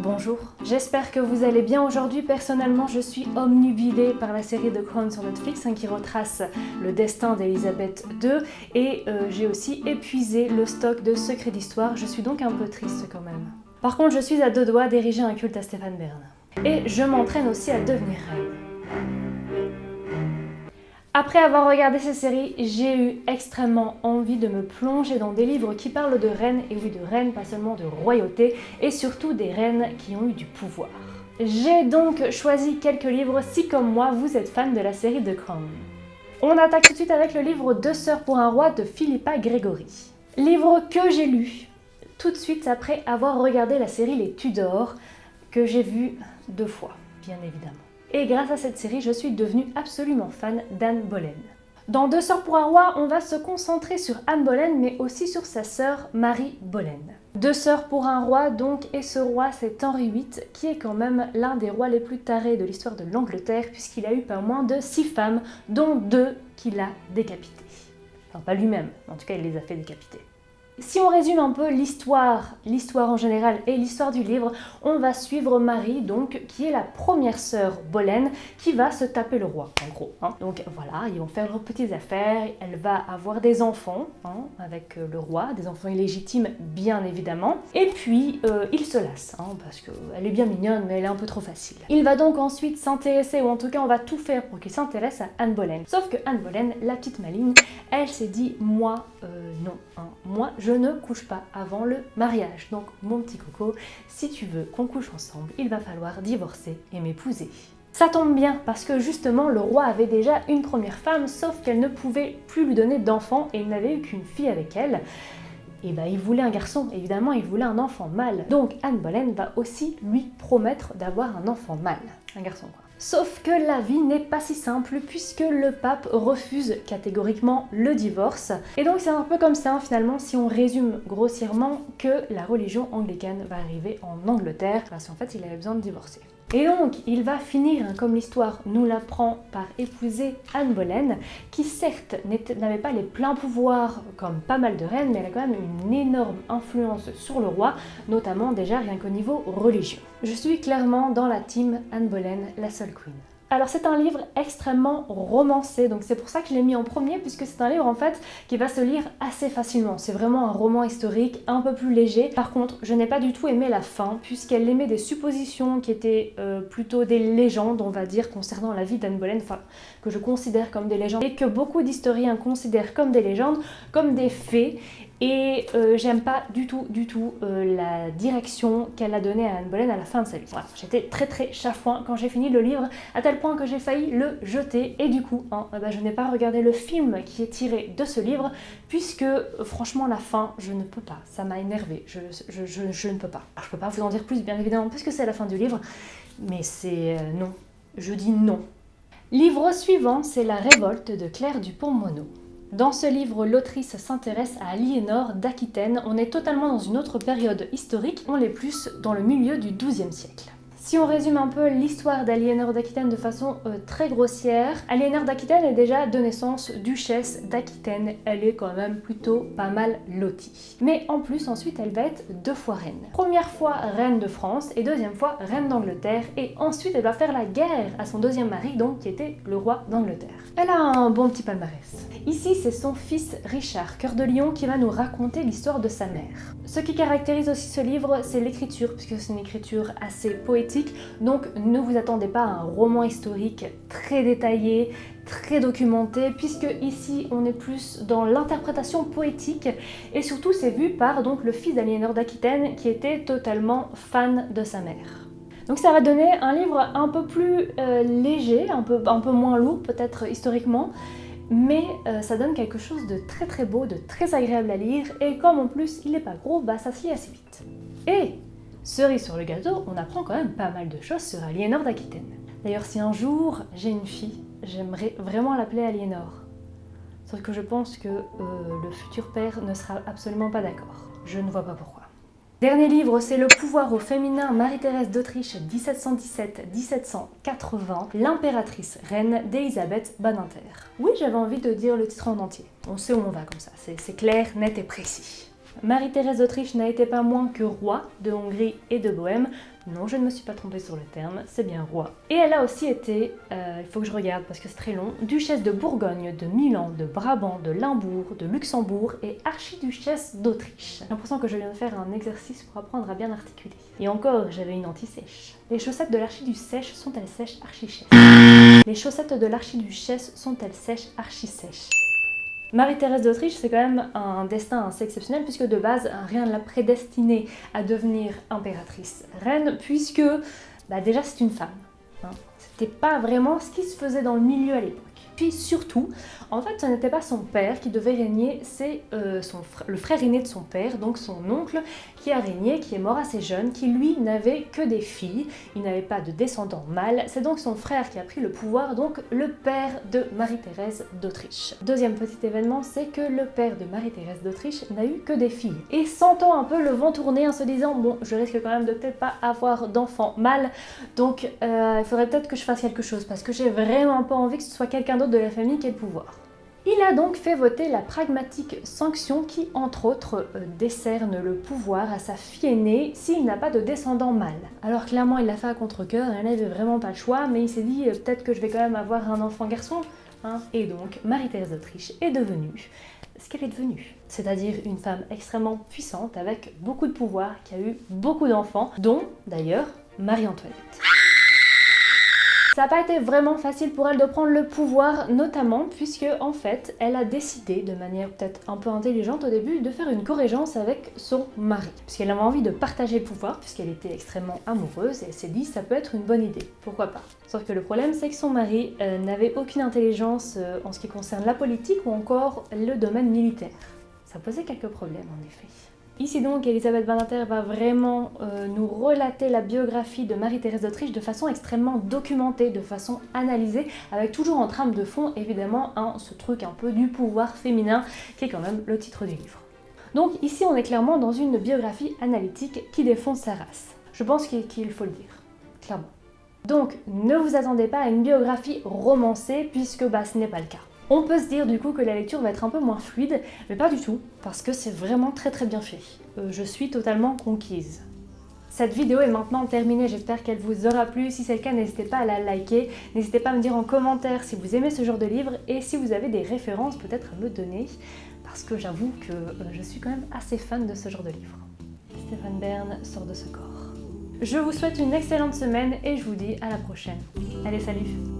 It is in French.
Bonjour, j'espère que vous allez bien aujourd'hui. Personnellement, je suis omnubilée par la série The Crown sur Netflix qui retrace le destin d'Elisabeth II et j'ai aussi épuisé le stock de secrets d'histoire. Je suis donc un peu triste quand même. Par contre, je suis à deux doigts d'ériger un culte à Stéphane Bern. Et je m'entraîne aussi à devenir reine. Après avoir regardé ces séries, j'ai eu extrêmement envie de me plonger dans des livres qui parlent de reines, et oui de reines, pas seulement de royauté, et surtout des reines qui ont eu du pouvoir. J'ai donc choisi quelques livres si comme moi vous êtes fan de la série The Crown. On attaque tout de suite avec le livre Deux sœurs pour un roi de Philippa Gregory. Livre que j'ai lu tout de suite après avoir regardé la série Les Tudors, que j'ai vu 2 fois, bien évidemment. Et grâce à cette série, je suis devenue absolument fan d'Anne Boleyn. Dans Deux sœurs pour un roi, on va se concentrer sur Anne Boleyn, mais aussi sur sa sœur Marie Boleyn. Deux sœurs pour un roi, donc, et ce roi, c'est Henri VIII, qui est quand même l'un des rois les plus tarés de l'histoire de l'Angleterre, puisqu'il a eu pas moins de 6 femmes, dont 2 qu'il a décapitées. Enfin, pas lui-même, en tout cas, il les a fait décapiter. Si on résume un peu l'histoire en général et l'histoire du livre, on va suivre Marie, donc, qui est la première sœur Boleyn, qui va se taper le roi, en gros. Donc voilà, ils vont faire leurs petites affaires, elle va avoir des enfants avec le roi, des enfants illégitimes bien évidemment, et puis il se lasse, parce qu'elle est bien mignonne, mais elle est un peu trop facile. Il va donc ensuite s'intéresser, ou en tout cas on va tout faire pour qu'il s'intéresse à Anne Boleyn. Sauf que Anne Boleyn, la petite maligne, elle s'est dit, moi, non, moi je ne couche pas avant le mariage. Donc mon petit coco, si tu veux qu'on couche ensemble, il va falloir divorcer et m'épouser. Ça tombe bien parce que justement le roi avait déjà une première femme, sauf qu'elle ne pouvait plus lui donner d'enfant et il n'avait eu qu'une fille avec elle. Et il voulait un garçon, évidemment il voulait un enfant mâle. Donc Anne Boleyn va aussi lui promettre d'avoir un enfant mâle, un garçon quoi. Sauf que la vie n'est pas si simple puisque le pape refuse catégoriquement le divorce. Et donc c'est un peu comme ça finalement si on résume grossièrement que la religion anglicane va arriver en Angleterre parce qu'en fait il avait besoin de divorcer. Et donc il va finir, comme l'histoire nous l'apprend, par épouser Anne Boleyn qui certes n'avait pas les pleins pouvoirs comme pas mal de reines, mais elle a quand même une énorme influence sur le roi, notamment déjà rien qu'au niveau religieux. Je suis clairement dans la team Anne Boleyn, la seule queen. Alors c'est un livre extrêmement romancé, donc c'est pour ça que je l'ai mis en premier, puisque c'est un livre en fait qui va se lire assez facilement. C'est vraiment un roman historique un peu plus léger. Par contre, je n'ai pas du tout aimé la fin, puisqu'elle émet des suppositions qui étaient plutôt des légendes, on va dire, concernant la vie d'Anne Boleyn, enfin que je considère comme des légendes, et que beaucoup d'historiens considèrent comme des légendes, comme des faits. Et j'aime pas du tout la direction qu'elle a donnée à Anne Boleyn à la fin de sa vie. Voilà, j'étais très chafouin quand j'ai fini le livre, à tel point que j'ai failli le jeter. Et du coup, je n'ai pas regardé le film qui est tiré de ce livre, puisque franchement la fin, je ne peux pas. Ça m'a énervée, je ne peux pas. Alors, je peux pas vous en dire plus bien évidemment, puisque c'est la fin du livre, mais c'est non. Je dis non. Livre suivant, c'est La Révolte de Claire Dupont-Moreau. Dans ce livre, l'autrice s'intéresse à Aliénor d'Aquitaine. On est totalement dans une autre période historique, on est plus dans le milieu du XIIe siècle. Si on résume un peu l'histoire d'Aliénor d'Aquitaine de façon très grossière, Aliénor d'Aquitaine est déjà de naissance duchesse d'Aquitaine. Elle est quand même plutôt pas mal lotie. Mais en plus, ensuite, elle va être 2 fois reine. Première fois reine de France et deuxième fois reine d'Angleterre. Et ensuite, elle va faire la guerre à son deuxième mari, donc qui était le roi d'Angleterre. Elle a un bon petit palmarès. Ici, c'est son fils Richard, Cœur de Lion, qui va nous raconter l'histoire de sa mère. Ce qui caractérise aussi ce livre, c'est l'écriture, puisque c'est une écriture assez poétique. Donc ne vous attendez pas à un roman historique très détaillé, très documenté, puisque ici on est plus dans l'interprétation poétique et surtout c'est vu par donc le fils d'Aliénor d'Aquitaine qui était totalement fan de sa mère. Donc ça va donner un livre un peu plus léger, un peu moins lourd peut-être historiquement, mais ça donne quelque chose de très beau, de très agréable à lire, et comme en plus il n'est pas gros, ça se lit assez vite. Et cerise sur le gâteau, on apprend quand même pas mal de choses sur Aliénor d'Aquitaine. D'ailleurs, si un jour j'ai une fille, j'aimerais vraiment l'appeler Aliénor. Sauf que je pense que le futur père ne sera absolument pas d'accord. Je ne vois pas pourquoi. Dernier livre, c'est Le pouvoir au féminin, Marie-Thérèse d'Autriche, 1717-1780, l'impératrice reine d'Élisabeth Badinter. Oui, j'avais envie de dire le titre en entier. On sait où on va comme ça, c'est clair, net et précis. Marie-Thérèse d'Autriche n'a été pas moins que roi de Hongrie et de Bohême. Non, je ne me suis pas trompée sur le terme, c'est bien roi. Et elle a aussi été, il faut que je regarde parce que c'est très long, duchesse de Bourgogne, de Milan, de Brabant, de Limbourg, de Luxembourg et archiduchesse d'Autriche. J'ai l'impression que je viens de faire un exercice pour apprendre à bien articuler. Et encore, j'avais une anti-sèche. Les chaussettes de l'archiduchesse sont-elles sèches archi-sèches? Les chaussettes de l'archiduchesse sont-elles sèches archi-sèches? Marie-Thérèse d'Autriche, c'est quand même un destin assez exceptionnel puisque de base, rien ne l'a prédestinée à devenir impératrice reine puisque déjà c'est une femme. Hein. C'était pas vraiment ce qui se faisait dans le milieu à l'époque. Puis surtout, en fait, ce n'était pas son père qui devait régner, c'est le frère aîné de son père, donc son oncle, qui a régné, qui est mort assez jeune, qui lui n'avait que des filles, il n'avait pas de descendants mâles, c'est donc son frère qui a pris le pouvoir, donc le père de Marie-Thérèse d'Autriche. Deuxième petit événement, c'est que le père de Marie-Thérèse d'Autriche n'a eu que des filles. Et sentant un peu le vent tourner en se disant, bon, je risque quand même de peut-être pas avoir d'enfants mâles, donc il faudrait peut-être que je fasse quelque chose, parce que j'ai vraiment pas envie que ce soit quelqu'un d'autre de la famille qui ait le pouvoir. Il a donc fait voter la pragmatique sanction qui, entre autres, décerne le pouvoir à sa fille aînée s'il n'a pas de descendant mâle. Alors clairement, il l'a fait à contre-cœur, il n'avait vraiment pas le choix, mais il s'est dit peut-être que je vais quand même avoir un enfant garçon. Hein. Et donc, Marie-Thérèse d'Autriche est devenue ce qu'elle est devenue. C'est-à-dire une femme extrêmement puissante avec beaucoup de pouvoir, qui a eu beaucoup d'enfants, dont d'ailleurs Marie-Antoinette. Ça n'a pas été vraiment facile pour elle de prendre le pouvoir, notamment puisque en fait, elle a décidé, de manière peut-être un peu intelligente au début, de faire une corrégence avec son mari. Puisqu'elle avait envie de partager le pouvoir, puisqu'elle était extrêmement amoureuse, et elle s'est dit ça peut être une bonne idée, pourquoi pas. Sauf que le problème, c'est que son mari n'avait aucune intelligence en ce qui concerne la politique ou encore le domaine militaire. Ça posait quelques problèmes en effet. Ici donc, Elisabeth Badinter va vraiment nous relater la biographie de Marie-Thérèse d'Autriche de façon extrêmement documentée, de façon analysée, avec toujours en trame de fond, évidemment, ce truc un peu du pouvoir féminin, qui est quand même le titre du livre. Donc ici, on est clairement dans une biographie analytique qui défonce sa race. Je pense qu'il faut le dire, clairement. Donc, ne vous attendez pas à une biographie romancée, puisque ce n'est pas le cas. On peut se dire du coup que la lecture va être un peu moins fluide, mais pas du tout, parce que c'est vraiment très bien fait. Je suis totalement conquise. Cette vidéo est maintenant terminée, j'espère qu'elle vous aura plu. Si c'est le cas, n'hésitez pas à la liker, n'hésitez pas à me dire en commentaire si vous aimez ce genre de livre et si vous avez des références peut-être à me donner, parce que j'avoue que je suis quand même assez fan de ce genre de livre. Stéphane Bern sort de ce corps. Je vous souhaite une excellente semaine et je vous dis à la prochaine. Allez, salut!